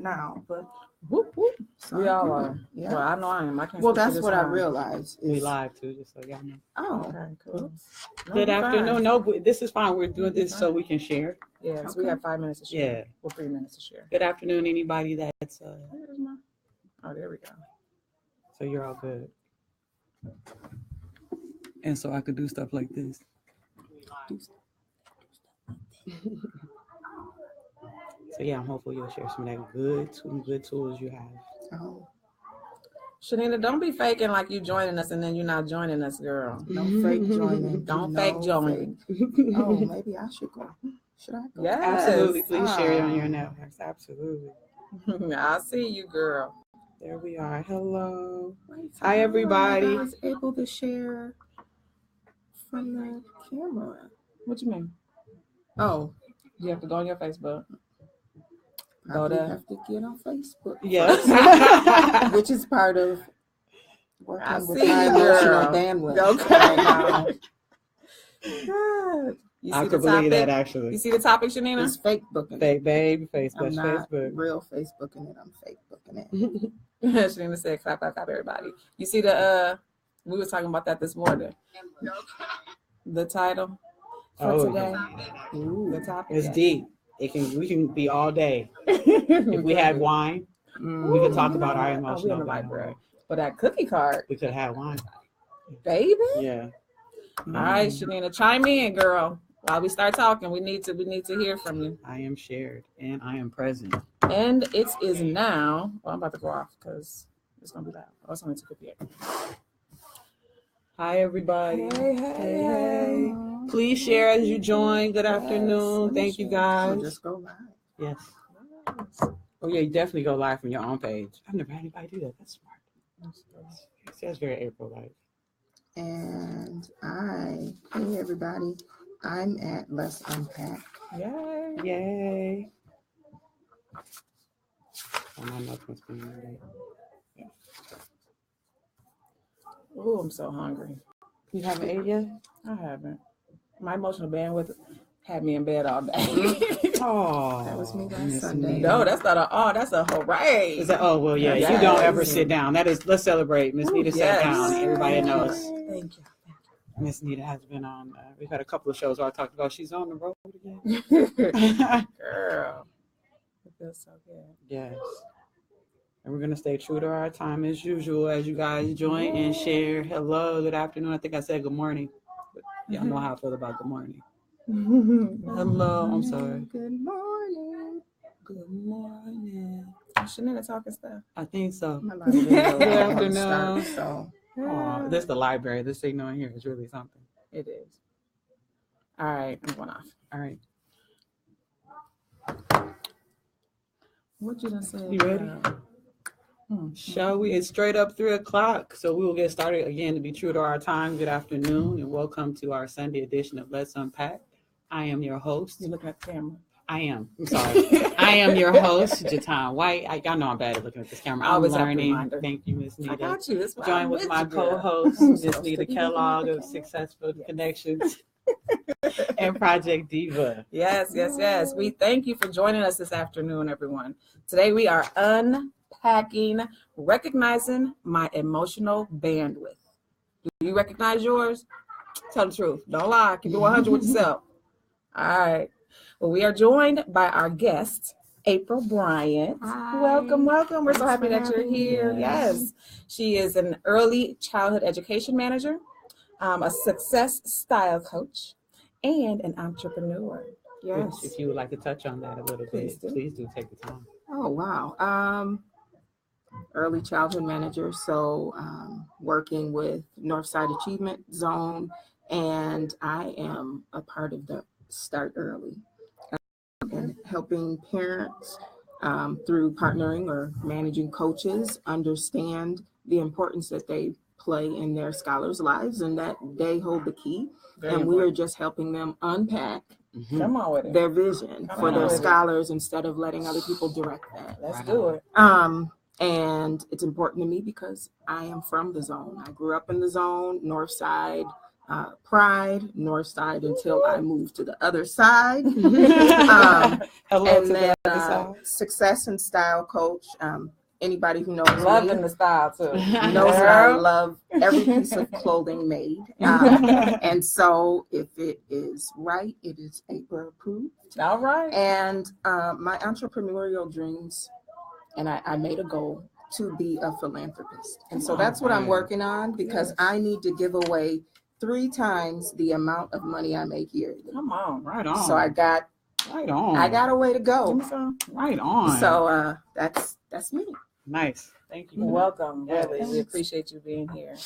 now, but whoop, whoop. so We all are. Yeah. Well, I know I am. I can't. Well, that's what I realized. We live too, just so y'all know. Oh, Okay, cool. No, Good afternoon. fine. No, this is fine. We're doing this so we can share. Yeah, so we have 5 minutes to share. Yeah. Well, 3 minutes to share. Good afternoon, anybody that's. Oh, there we go. So you're all good. And so I could do stuff like this. So yeah, hopefully you'll share some of that good tools you have. oh, Shanina, don't be faking like you joining us and then you're not joining us, girl. no fake joining. Don't No fake join. Oh, maybe I should go. Should I go? Yes. Absolutely. Please share it on your networks. Absolutely. I see you, girl. There we are. Hello. Wait, Hi, everybody. I was able to share from the camera. What you mean? Oh, You have to go on your Facebook. probably to- have to get on Facebook. Yes. Which is part of I working with see my you, emotional girl. bandwidth. Okay. right now. Good. You I see could the believe topic? that actually. You see the topic, Shanina? It's fake booking. Fake babe, Facebook, I'm not Facebook. real Facebooking it. I'm fake booking it. Shanina said, clap, clap, clap, everybody. You see the, we were talking about that this morning. The title for Oh, today. Ooh. The topic. It's deep. We can be all day. If we had wine, we could talk about our we in emotional the bandwidth. library. But that cookie card, We could have wine. baby. Yeah. All right, Shanina, chime in, girl. While we start talking, we need to hear from you. I am shared and I am present. And it is now. Well, I'm about to go off because it's gonna be loud. Oh, it's only 2:58. Hi, everybody. Hey. Please share as you join. Good afternoon. Thank you, So guys. just go live. Yes. Oh, yeah, you definitely go live from your own page. I've never had anybody do that. That's smart. That's very April-like. And hey everybody, I'm at Let's Unpack. Yay. Yay. Oh, my notes must be in there. Oh, I'm so hungry. You haven't ate yet? I haven't. My emotional bandwidth had me in bed all day. Oh, That was me last Miss Sunday. Nita. No, that's not that's a hooray. Is that, oh, well, yeah, Yes. you don't ever sit down. That is, let's celebrate. Miss Nita yes. sat down. Everybody knows. Thank you. Miss Nita has been on, we've had a couple of shows where I talked about she's on the road again. Girl. It feels so good. Yes. And we're going to stay true to our time as usual as you guys join and share. Hello, good afternoon. I think I said good morning. But y'all know how I feel about good morning. Hello, I'm sorry. Good morning. Good morning. Shanina talking stuff. I think so. My live video Good won't afternoon. start, so Oh, this the library. This signal in here is really something. It is. All right, I'm going off. All right. What you done said? You ready? Shall we? It's straight up 3:00, so we will get started again to be true to our time. Good afternoon, and welcome to our Sunday edition of Let's Unpack. I am your host. You looking at the camera? I am. I'm sorry. I am your host, Jatan White. Y'all know I'm bad at looking at this camera. I'm Always have to learning. remind her. Thank you, Miss Nita. I got you. That's why Join I'm with my you, girl. co-host, Miss Nita Kellogg of Successful Connections and Project Diva. Yes. We thank you for joining us this afternoon, everyone. Today we are unpacking, recognizing my emotional bandwidth. Do you recognize yours? Tell the truth. Don't lie. Keep it 100 with yourself. All right. Well, we are joined by our guest, April Bryant. Hi. Welcome. We're so Thanks happy for that you're having me. here. Yes. She is an early childhood education manager, a success style coach, and an entrepreneur. Yes. If you would like to touch on that a little Please bit, do. please do take the time. Oh wow. Early childhood manager, so working with Northside Achievement Zone, and I am a part of the Start Early and helping parents through partnering or managing coaches understand the importance that they play in their scholars' lives and that they hold the key. Very and we are important. just helping them unpack Come on with it. their vision Come for on their with it. scholars instead of letting other people direct that. Let's do it. And it's important to me because I am from the zone. I grew up in the zone, North Side, Pride, Northside, until I moved to the other side. Hello And to then the other side. Success and Style Coach. Anybody who knows Loving me the style too. knows that I Girl. love every piece of clothing made. And so if it is right, it is APRA approved. All right. And my entrepreneurial dreams, and I made a goal to be a philanthropist. And so that's what I'm working on, because I need to give away 3 times the amount of money I make yearly. Come on. Right on. So I got a way to Give go. me some. Right on. So that's me. Nice. Thank you. Welcome. Yes. Really. We appreciate you being here.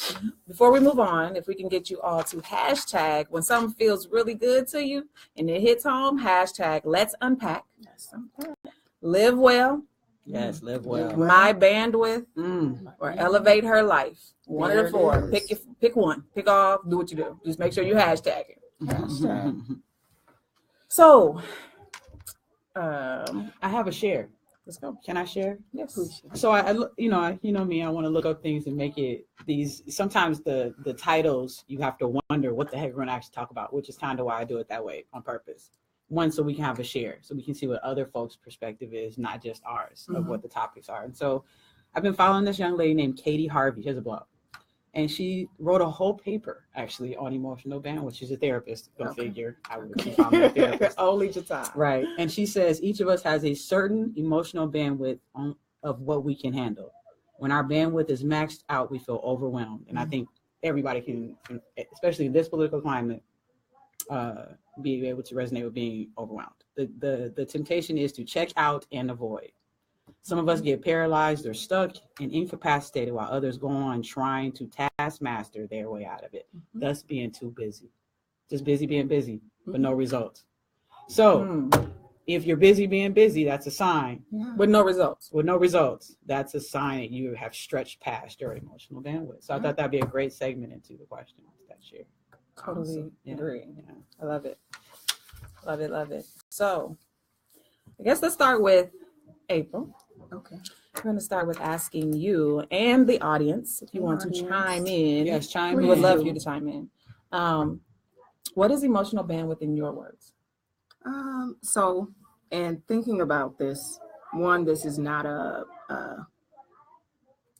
Before we move on, if we can get you all to hashtag when something feels really good to you and it hits home, hashtag let's unpack. Live well. Yes, live well. My bandwidth or elevate her life. One of the 4. Pick one. Pick off. Do what you do. Just make sure you hashtag it. Hashtag. So, I have a share. let's go. Can I share? Yes. So I you know me, I want to look up things and make it these. Sometimes the titles you have to wonder what the heck we're going to actually talk about, which is kind of why I do it that way on purpose. One, so we can have a share, so we can see what other folks' perspective is, not just ours, of what the topics are. And so I've been following this young lady named Katie Harvey. She has a blog. And she wrote a whole paper, actually, on emotional bandwidth. She's a therapist. Go figure. I would be found a therapist. Only your time. Right. And she says each of us has a certain emotional bandwidth of what we can handle. When our bandwidth is maxed out, we feel overwhelmed. And I think everybody can, especially in this political climate, be able to resonate with being overwhelmed. The temptation is to check out and avoid. Some of us get paralyzed or stuck and incapacitated, while others go on trying to task master their way out of it, thus being too busy. Just busy being busy, but no results. So if you're busy being busy, that's a sign. With no results. With no results, that's a sign that you have stretched past your emotional bandwidth. So I thought that'd be a great segment into the question that share. Totally agree. Yeah. I love it. Love it. Love it. So I guess let's start with April. Okay. We're going to start with asking you and the audience, if you want to chime in. Yes, chime We in. would love for you to chime in. What is emotional bandwidth in your words? So, and thinking about this, one, this is not a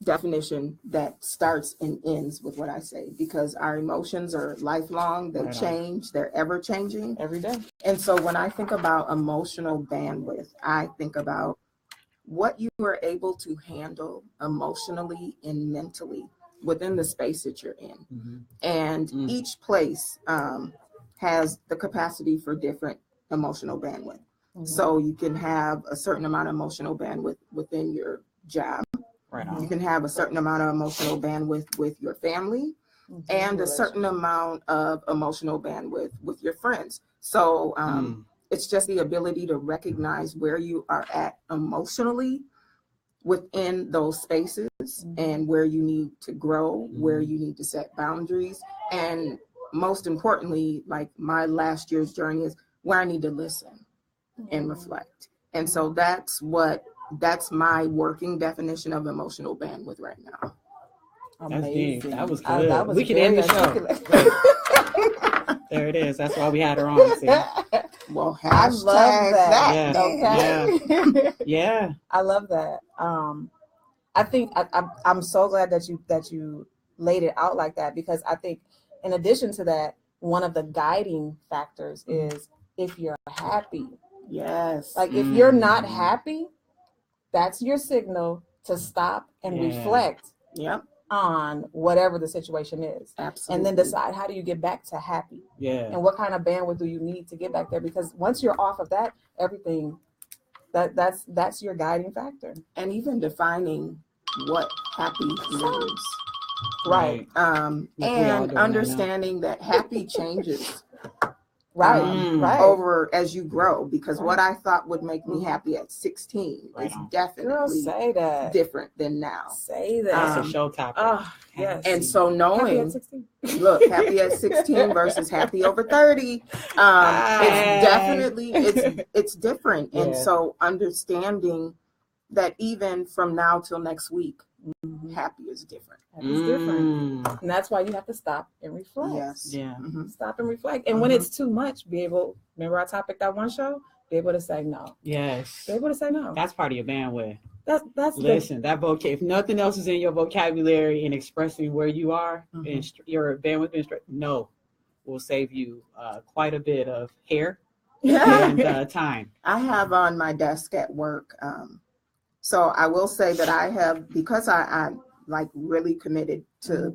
definition that starts and ends with what I say, because our emotions are lifelong. They change. They're ever changing. Every day. And so when I think about emotional bandwidth, I think about what you are able to handle emotionally and mentally within the space that you're in. And each place has the capacity for different emotional bandwidth. So you can have a certain amount of emotional bandwidth within your job. You can have a certain amount of emotional bandwidth with your family, and a certain amount of emotional bandwidth with your friends. So it's just the ability to recognize where you are at emotionally within those spaces, and where you need to grow, where you need to set boundaries. And most importantly, like my last year's journey, is where I need to listen and reflect. And so that's my working definition of emotional bandwidth right now. Amazing. That was good. That was we can end the show. There it is. That's why we had her on. See? Well, I love that. Okay. Yeah. I love that. I think I'm so glad that you laid it out like that, because I think in addition to that, one of the guiding factors is if you're happy. Yes. Like if you're not happy, that's your signal to stop and reflect on whatever the situation is. Absolutely. And then decide, how do you get back to happy? Yeah. And what kind of bandwidth do you need to get back there? Because once you're off of that, everything that's your guiding factor. And even defining what happy means. Right. And understanding that happy changes. Right. Over as you grow, because what I thought would make me happy at 16 is definitely say that. different than now. Say that. That's a show topic. Yes. And so knowing, Happy at 16. look, happy at 16 versus happy over 30, it's definitely, it's different. And so understanding that even from now till next week, Happy is different. It's different. And that's why you have to stop and reflect. Yes. Yeah. Stop and reflect. And when it's too much, remember our topic that one show? Be able to say no. Yes. Be able to say no. That's part of your bandwidth. That's Listen, that if nothing else is in your vocabulary in expressing where you are, and your bandwidth, no, will save you quite a bit of hair and time. I have on my desk at work. So I will say that I have, because I'm like really committed to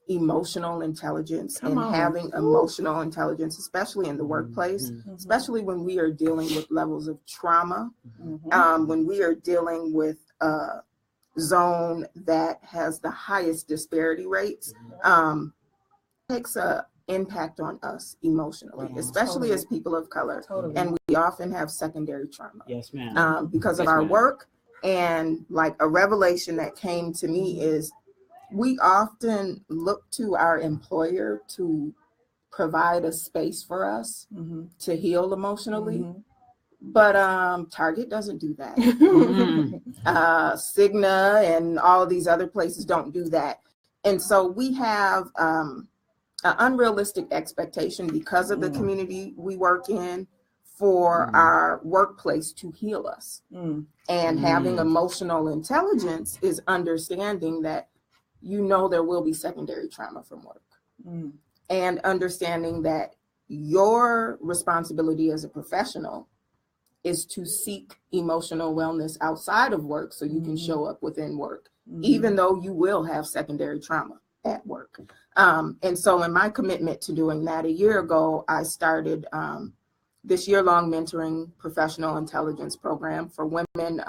emotional intelligence having emotional intelligence, especially in the workplace, especially when we are dealing with levels of trauma, when we are dealing with a zone that has the highest disparity rates, takes a impact on us emotionally, especially as people of color. And we often have secondary trauma. Yes, ma'am. Because of our work. And like a revelation that came to me is we often look to our employer to provide a space for us to heal emotionally. But Target doesn't do that. Cigna and all of these other places don't do that. And so we have an unrealistic expectation because of the community we work in for our workplace to heal us. And having emotional intelligence is understanding that there will be secondary trauma from work. And understanding that your responsibility as a professional is to seek emotional wellness outside of work so you can show up within work, even though you will have secondary trauma at work. And so in my commitment to doing that, a year ago, I started this year-long mentoring professional intelligence program for women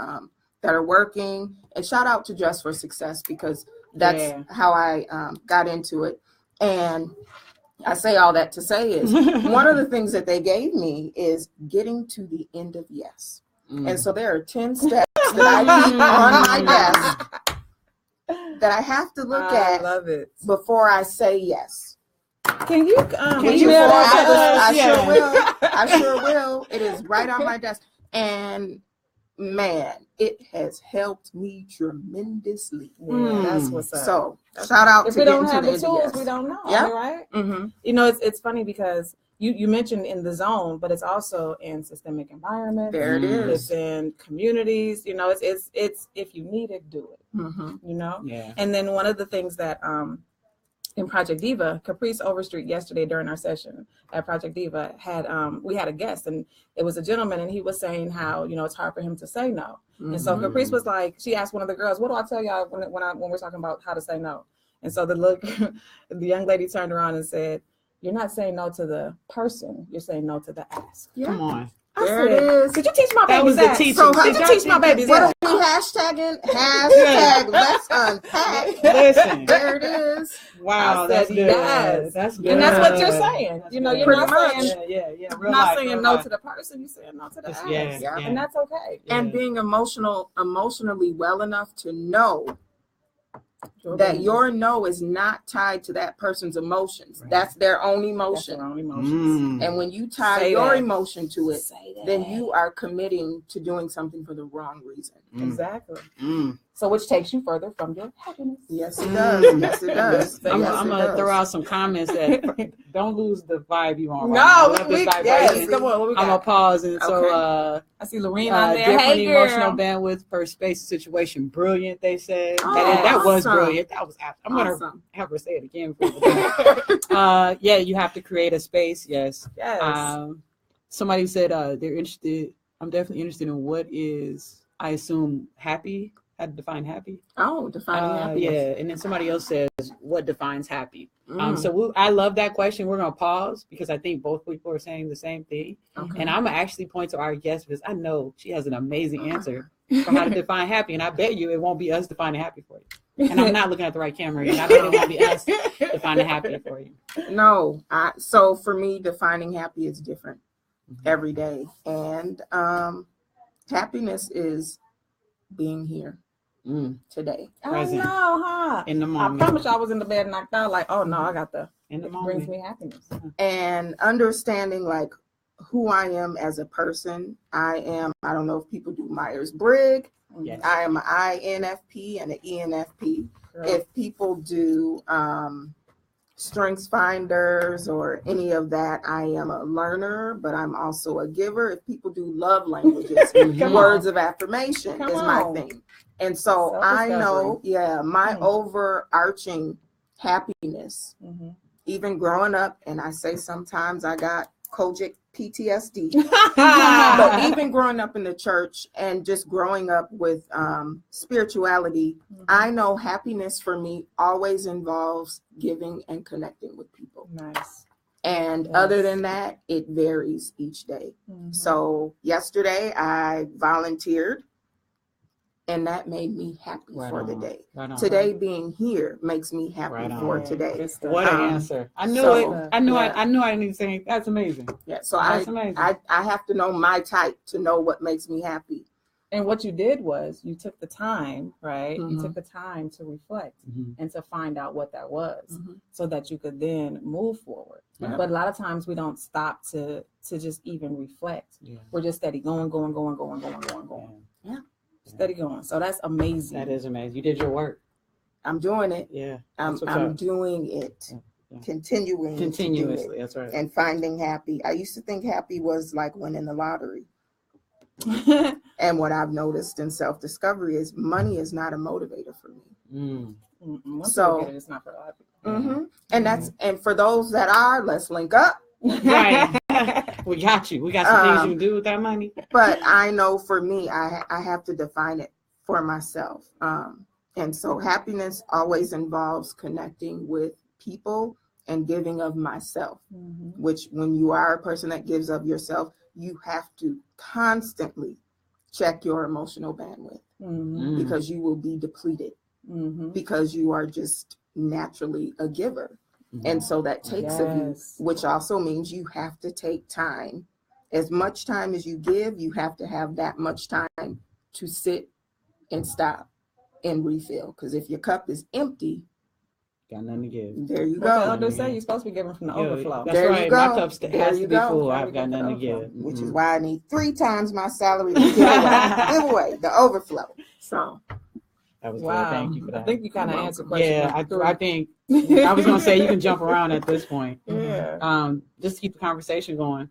that are working. And shout out to Dress for Success, because that's how I got into it. And I say all that to say is one of the things that they gave me is getting to the end of yes. And so there are 10 steps that I keep on my desk that I have to look at before I say yes. Can you email that? Sure will. I sure will. It is right on my desk. And man, it has helped me tremendously. That's what's up. So shout out if to we don't have the yes. tools, we don't know. Yeah. Right? It's funny because you mentioned in the zone, but it's also in systemic environments. There it is. It's in communities. It's if you need it, do it. Yeah. And then one of the things that in Project Diva, Caprice Overstreet yesterday during our session at Project Diva we had a guest, and it was a gentleman, and he was saying how it's hard for him to say no. And so Caprice was like, she asked one of the girls, "What do I tell y'all when we're talking about how to say no?" And so the young lady turned around and said, "You're not saying no to the person, you're saying no to the ask." Yeah. Come on. There it is. Did you teach my babies That was the that? teaching. So did you teach my babies What that? are we hashtagging? Hashtag let's unpack. Listen. There it is. Wow, I that's said good. yes. That's good. And that's what you're saying. You're not saying Real not life, saying real no life. to the person, you're saying no to the ask. Yeah. And that's okay. And being emotionally well enough to know that your no is not tied to that person's emotions. That's their own emotion. That's their own emotions. And when you tie your emotion to it, then you are committing to doing something for the wrong reason. Exactly. So which takes you further from your happiness. Yes, it does. Yes, it does. I'm going to throw out some comments that don't lose the vibe you on. No, come on. I'm going to pause. And so I see Lorene on there. Different Hey, girl. emotional bandwidth per space situation. Brilliant, they said. Oh, that was awesome. brilliant. That was I'm going to have her say it again. You have to create a space. Yes. Somebody said they're interested. I'm definitely interested in what is, I assume, happy. How to define happy? Oh, defining happiness. Yeah, and then somebody else says, what defines happy? I love that question. We're going to pause because I think both people are saying the same thing. Okay. And I'm going to actually point to our guest because I know she has an amazing answer for how to define happy. And I bet you it won't be us defining happy for you. And I'm not looking at the right camera. And I bet it won't be us defining happy for you. No. So for me, defining happy is different every day. And happiness is being here. Today. Present. I know, huh? In the moment. I promise you I was in the bed knocked out like, oh no, I got in the it moment. brings me happiness. And understanding who I am as a person. I don't know if people do Myers-Briggs. Yes. I am an INFP and an ENFP. Girl. If people do strengths finders or any of that, I am a learner, but I'm also a giver. If people do love languages, Come words on. of affirmation Come is my on. thing. And so I know, my Mm. overarching happiness, Mhm. even growing up, and I say sometimes I got Kojic PTSD, Mm-hmm. but even growing up in the church and just growing up with spirituality, I know happiness for me always involves giving and connecting with people. Nice. And Yes. other than that, it varies each day. Mhm. So yesterday I volunteered, and that made me happy for the day. Right on. Today being here makes me happy Right on. for today. Good stuff. What an answer! I knew so, it. I knew. yeah. I knew. I didn't need to say anything. That's amazing. Yeah. So That's amazing. I have to know my type to know what makes me happy. And what you did was you took the time, right? Mhm. You took the time to reflect Mhm. and to find out what that was, Mhm. so that you could then move forward. Yeah. But a lot of times we don't stop to just even reflect. Yeah. We're just steady going. Yeah. Steady going. So that's amazing. That is amazing. You did your work. I'm doing it. Yeah. I'm That's what's up. doing it. Yeah. Continuing to do Continuously. it That's right. and finding happy. I used to think happy was like winning the lottery. And what I've noticed in self-discovery is money is not a motivator for me. Mm. Once So- you get it, it's not for a lot of people. Mm-hmm. And and for those that are, let's link up. Right. We got you. We got some things you can do with that money. But I know for me, I have to define it for myself. And so happiness always involves connecting with people and giving of myself, Mhm. which when you are a person that gives of yourself, you have to constantly check your emotional bandwidth Mhm. because you will be depleted Mhm. because you are just naturally a giver. And so that takes of you, Yes. which also means you have to take time. As much time as you give, you have to have that much time to sit and stop and refill. Because if your cup is empty, Got nothing to give. there you What the go. elders say, you're supposed to be giving from the overflow. That's There you right. go. My cup There has you to be go. full. Gotta I've got get nothing to the give. Which is Mhm. why I need 3 times my salary to give away the overflow. So That was good. Wow. Thank you for that. I think you kind of You're answered question. Yeah, number I think I was gonna say you can jump around at this point. Yeah. Just to keep the conversation going.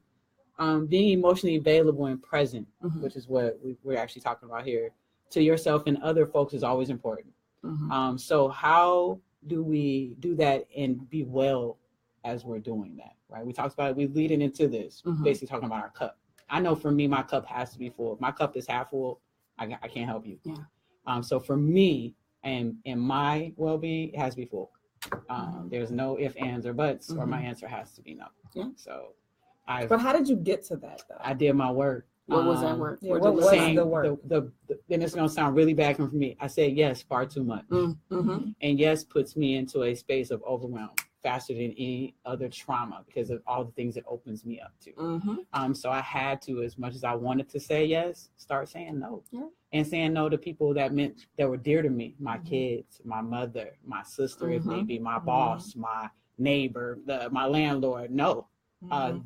Being emotionally available and present, Mhm. which is what we're actually talking about here, to yourself and other folks is always important. Mhm. So how do we do that and be well as we're doing that, right? We talked about it, we're leading into this, Mhm. basically talking about our cup. I know for me, my cup has to be full. If my cup is half full, I can't help you. Yeah. So for me and my well-being, it has to be full. There's no ifs, ands, or buts, or my answer has to be no. Yeah. So But how did you get to that though? I did my work. What was that work? Yeah, What what did was you Saying the work? then it's gonna sound really bad coming from me. I said yes far too much, Mm-hmm. and yes puts me into a space of overwhelm faster than any other trauma because of all the things it opens me up to. Mm-hmm. So I had to, as much as I wanted to say yes, start saying no. Yeah. And saying no to people that were dear to me, my kids, my mother, my sister, if they be my boss, my neighbor, my landlord. No,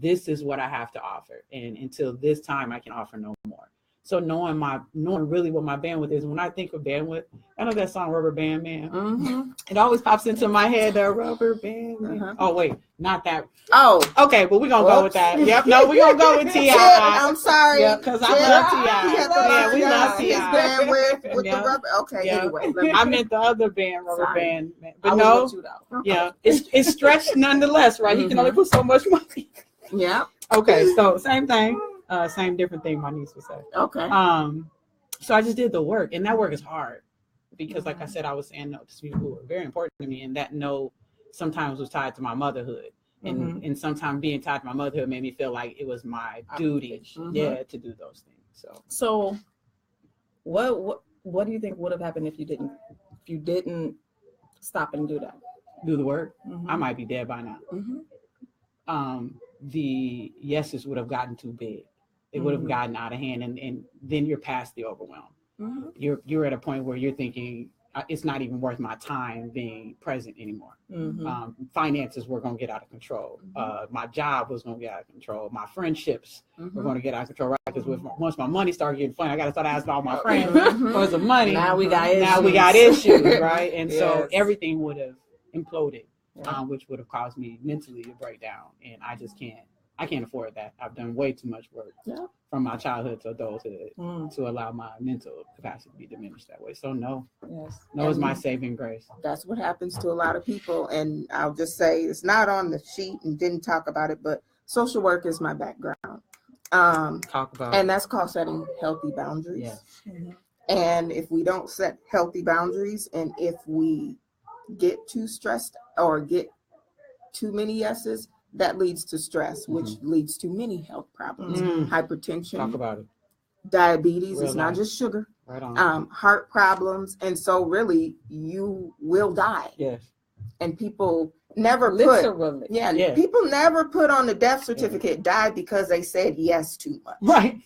this is what I have to offer, and until this time, I can offer no more. So knowing really what my bandwidth is. When I think of bandwidth, I know that song Rubber Band Man. Mm-hmm. It always pops into my head, the Rubber Band Man. Uh-huh. Oh wait, not that. Oh, Okay, but we're gonna go with that. Yep, no, we're gonna go with T.I. I'm sorry. Yeah, because I love T.I. You have to Yeah, we learn love his T.I. band with Yeah. the rubber. Okay, Yeah. anyway. Let me, I meant the other band, Rubber Sorry. Band Man. I But was no, with you, though. yeah, it's stretched nonetheless, right? He can only put so much money. yeah. Okay, so same thing, same different thing. My niece would say. Okay. So I just did the work, and that work is hard because, like I said, I was saying no to people who were very important to me, and that no sometimes was tied to my motherhood, and sometimes being tied to my motherhood made me feel like it was my duty, to do those things. So, what do you think would have happened if you didn't stop and do that? Do the work. Mhm. I might be dead by now. The yeses would have gotten too big. It would have gotten out of hand, and then you're past the overwhelm. You're at a point where you're thinking, it's not even worth my time being present anymore. Finances were going to get out of control. My job was going to get out of control. My friendships were going to get out of control, right? Because once my money started getting funny, I got to start asking all my friends for some money. Now we got issues. Now we got issues, right? And so everything would have imploded, which would have caused me mentally to break down. And I just can't afford that. I've done way too much work from my childhood to adulthood to allow my mental capacity to be diminished that way. So no is my saving grace. That's what happens to a lot of people. And I'll just say it's not on the sheet and didn't talk about it, but social work is my background. Talk about and that's called setting healthy boundaries. And if we don't set healthy boundaries, and if we get too stressed or get too many yeses, that leads to stress, which leads to many health problems. Hypertension. Talk about it. Diabetes. It's not just sugar. Right on. Heart problems. And so really you will die. Yes. And people never literally. People never put on the death certificate die because they said yes too much. Right.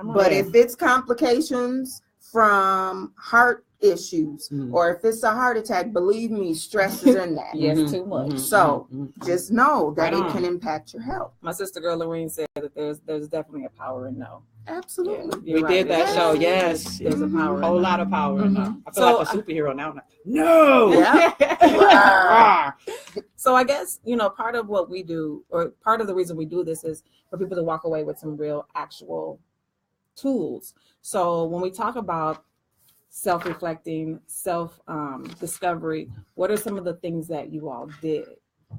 But if it's complications from heart issues or if it's a heart attack, believe me, stress is in that. Too much. So just know that it can impact your health. My sister girl Lorene said that there's definitely a power in no. Absolutely. We did that show. Yes. There's a power. A whole lot of power in no. I feel like a superhero now. No. So I guess, part of what we do, or part of the reason we do this, is for people to walk away with some real actual tools. So when we talk about self-reflecting, self-discovery, what are some of the things that you all did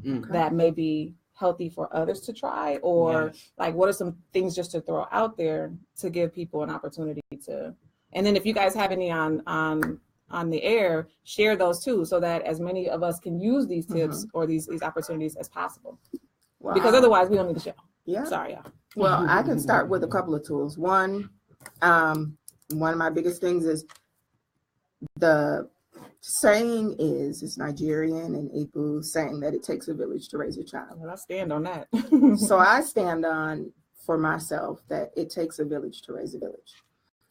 that may be healthy for others to try, or like what are some things just to throw out there to give people an opportunity to, and then if you guys have any on the air, share those too, so that as many of us can use these tips or these opportunities as possible. Because otherwise we don't need the show. Sorry, y'all. Well, I can start with a couple of tools. One of my biggest things is the saying it's Nigerian and Igbo saying that it takes a village to raise a child. Well, I stand on that. So I stand on for myself that it takes a village to raise a village.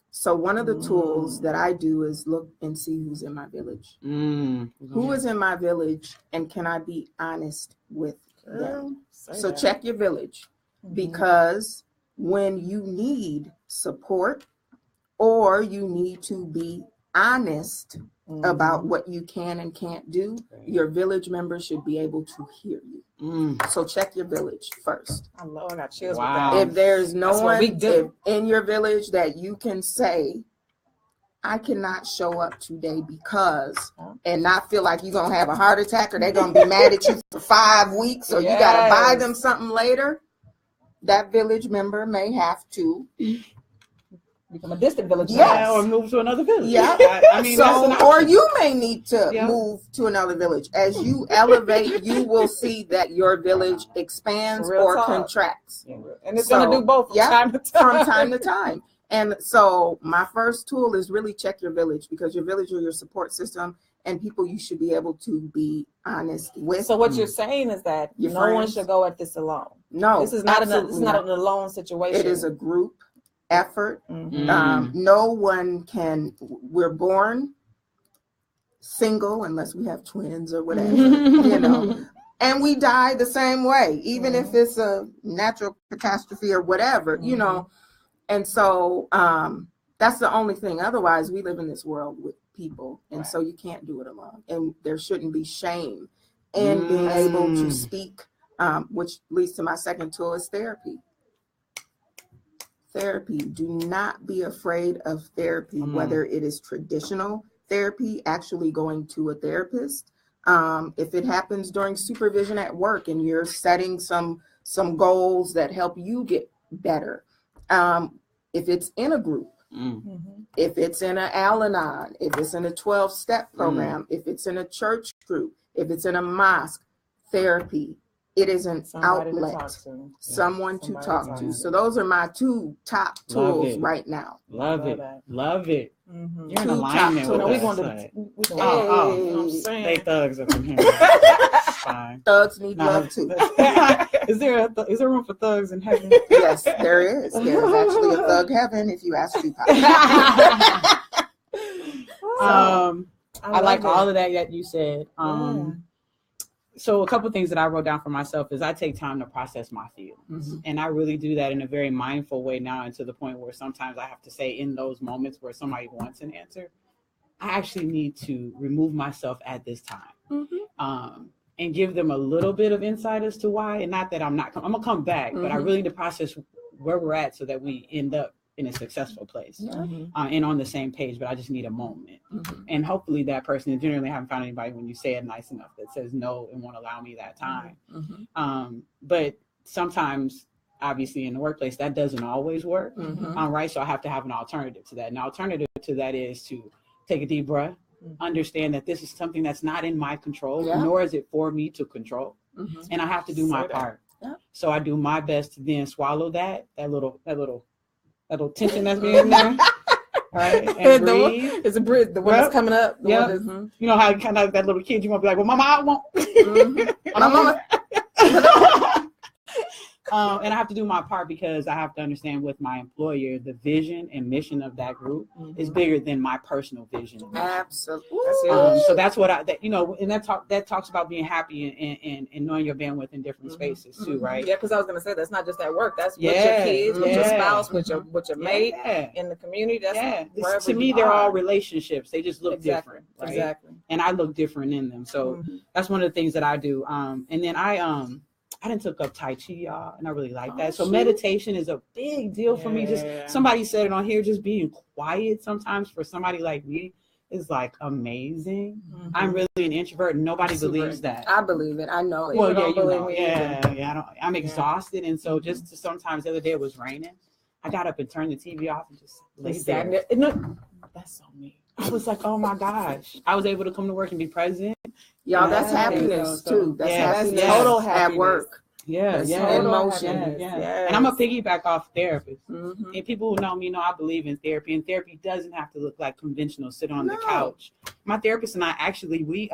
So one of the tools that I do is look and see who's in my village. Who is in my village, and can I be honest with them? So check your village, because when you need support or you need to be honest about what you can and can't do, your village members should be able to hear you. So check your village first. I got chills with that. If there's no one in your village that you can say, I cannot show up today because, and not feel like you're going to have a heart attack or they're going to be mad at you for 5 weeks or you got to buy them something later, that village member may have to become a distant village, or move to another village. I mean, or you may need to move to another village. As you elevate, you will see that your village expands or contracts, and it's going to do both from time to time. And so, my first tool is really check your village, because your village are your support system and people you should be able to be honest with. So, what you're saying is that no one should go at this alone. No, this is not an alone situation. It is a group effort. No one can, we're born single unless we have twins or whatever, and we die the same way, even if it's a natural catastrophe or whatever, and so that's the only thing. Otherwise, we live in this world with people, and so you can't do it alone, and there shouldn't be shame in being able to speak, which leads to my second tool is therapy. Do not be afraid of therapy, whether it is traditional therapy, actually going to a therapist. If it happens during supervision at work and you're setting some goals that help you get better. If it's in a group, if it's in an Al-Anon, if it's in a 12-step program, if it's in a church group, if it's in a mosque, therapy. It is an outlet, someone to talk to. So those are my two top tools right now. Love it. You're in alignment with us. They thugs up in here. Fine. Thugs need love too. Is there room for thugs in heaven? Yes, there is. There is actually a thug heaven if you ask Tupac. I like all of that you said. So a couple of things that I wrote down for myself is I take time to process my feelings. And I really do that in a very mindful way now, and to the point where sometimes I have to say in those moments where somebody wants an answer, I actually need to remove myself at this time. And give them a little bit of insight as to why. And not that I'm gonna come back, but I really need to process where we're at so that we end up in a successful place and on the same page. But I just need a moment. And hopefully that person, generally I haven't found anybody when you say it nice enough that says no and won't allow me that time. But sometimes, obviously in the workplace, that doesn't always work. Right. So I have to have an alternative to that. An alternative to that is to take a deep breath, understand that this is something that's not in my control, nor is it for me to control. And I have to do my part. So I do my best to then swallow that little tension that's being there. Right. And breathe. It's a breathe. The one that's coming up. You know how kind of that little kid, you want to be like, well, mama, I won't. Mama. And I have to do my part because I have to understand with my employer, the vision and mission of that group is bigger than my personal vision. Absolutely. So that's what and that talks about being happy and knowing your bandwidth in different spaces too, right? Yeah, because I was going to say that's not just at work. That's with your kids, with your spouse, with your mate, in the community. That's to me, they're all relationships. They just look different. Right? Exactly. And I look different in them. So that's one of the things that I do. And then I done took up Tai Chi, y'all, and I really like that. So meditation is a big deal for me. Just somebody said it on here, just being quiet sometimes for somebody like me is like amazing. I'm really an introvert and nobody believes that. I believe it. I know it. Well, I'm exhausted. And so sometimes the other day it was raining. I got up and turned the TV off and just lay there. That's so me. I was like, oh my gosh. I was able to come to work and be present. Y'all, that's happiness too. That's happiness. Total happiness at work. In motion. And I'm a piggyback off therapist. And people who know me know I believe in therapy. And therapy doesn't have to look like conventional, sit on the couch. My therapist and I actually, we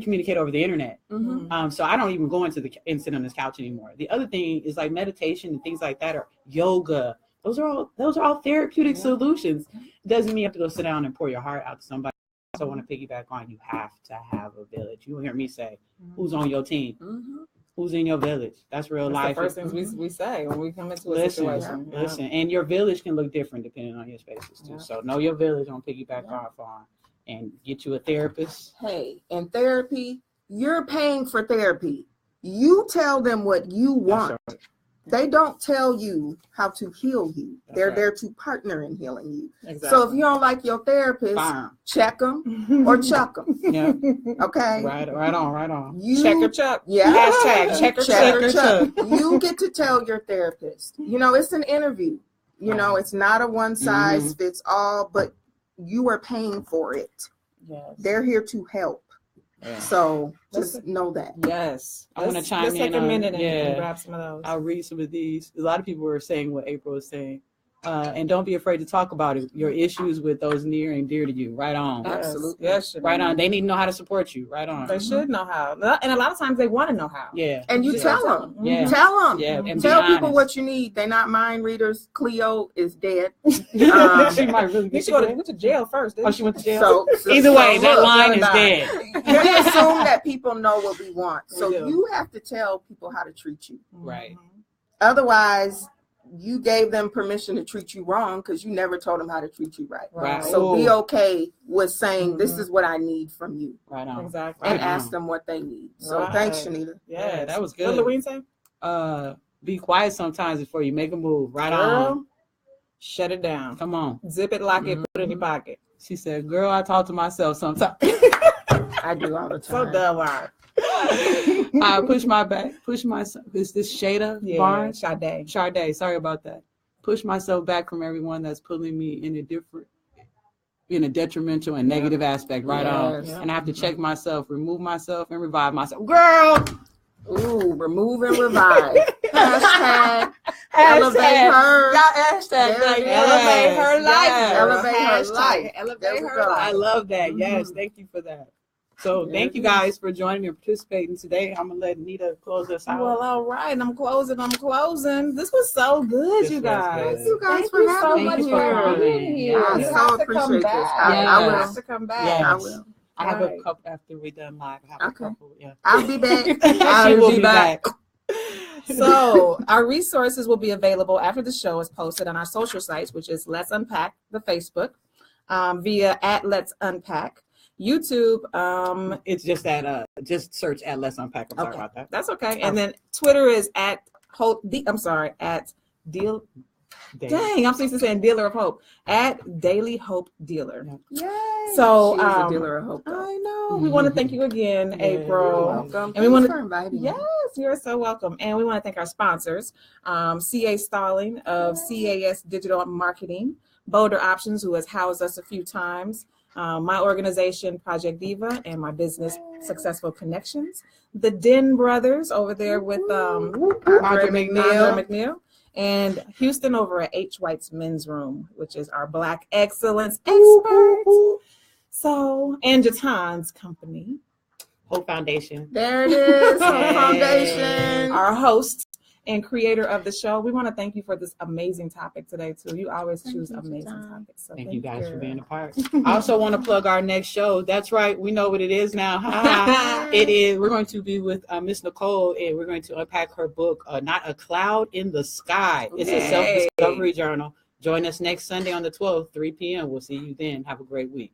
communicate over the internet. So I don't even go and sit on this couch anymore. The other thing is like meditation and things like that, or yoga. Those are all therapeutic solutions. It doesn't mean you have to go sit down and pour your heart out to somebody. So I want to piggyback on, you have to have a village. You will hear me say, who's on your team? Who's in your village? That's real life. That's the first things we say when we come into a situation. Listen, and your village can look different depending on your spaces too. So know your village on piggyback off on, and get you a therapist. Hey, in therapy, you're paying for therapy. You tell them what you want. Right. They don't tell you how to heal you. They're there to partner in healing you. Exactly. So if you don't like your therapist, check them or chuck them. Okay. Right on. Check or chuck. Yeah. Hashtag check or chuck. You get to tell your therapist. It's an interview. It's not a one size fits all, but you are paying for it. Yes. They're here to help. Yeah. So just know that. Yes. I want to chime in. Let's take a minute and grab some of those. I'll read some of these. A lot of people are saying what April is saying. And don't be afraid to talk about it. Your issues with those near and dear to you. Right on. Absolutely. Yes. Right on. They need to know how to support you. Right on. They should know how. And a lot of times they want to know how. Yeah. And you tell them. Yeah. Tell them. Yeah. And tell people what you need. They're not mind readers. Cleo is dead. She might really get went to jail first. She went to jail. So either way, that line is dead. We assume that people know what we want. So you have to tell people how to treat you. Right. Otherwise, you gave them permission to treat you wrong because you never told them how to treat you right. So be okay with saying, this is what I need from you. Right on. Exactly. And ask them what they need. So thanks, Shanita. Yeah, that was good. What did Louise say? Be quiet sometimes before you make a move. Right on. Shut it down. Come on. Zip it, lock it, put it in your pocket. She said, girl, I talk to myself sometimes. I do all the time. So dumb. I push myself. Is this Shada Barnes? Sade. Sorry about that. Push myself back from everyone that's pulling me in a detrimental and negative aspect. Right on. Yeah. And I have to check myself, remove myself, and revive myself. Girl. Ooh, remove and revive. Hashtag elevate her. Elevate her life. Elevate her life. I love that. Yes, thank you for that. So thank you guys for joining and participating today. I'm going to let Nita close us out. Well, all right. I'm closing. This was so good, you guys. Thank you guys for having me here. I so appreciate this. I will have to come back. Yes. I will. I have a Right. couple after we done live. I have Okay. a couple. Yeah. I'll be back. She will be back. So our resources will be available after the show is posted on our social sites, which is Let's Unpack, the Facebook, via @Let's Unpack, YouTube. It's just that just search Let's Unpack. I'm sorry Okay. about that. That's okay. And then Twitter is at Deal. Dang, I'm so used to saying Dealer of Hope, at Daily Hope Dealer. Yay. So She's a dealer of hope, though. I know. We want to thank you again, Yeah. April. You're welcome. And we Thanks wanna- for inviting me. Yes, you're so welcome. And we want to thank our sponsors, CA Stalling of CAS Digital Marketing, Boulder Options, who has housed us a few times, my organization, Project Diva, and my business, Successful Connections, the Den Brothers over there with Manger McNeil, and Houston over at H. White's Men's Room, which is our Black Excellence expert. So, and Jatan's company, Hope Foundation. There it is. Hope Yay. Foundation. our host and creator of the show. We want to thank you for this amazing topic today, too. You always Thank choose you, amazing Jatan. topics. So Thank you guys for being a part. I also want to plug our next show. That's right. We know what it is now. It is. We're going to be with Miss Nicole, and we're going to unpack her book, Not a Cloud in the Sky. It's a Hey. self-discovery journal. Join us next Sunday on the 12th, 3 p.m. We'll see you then. Have a great week.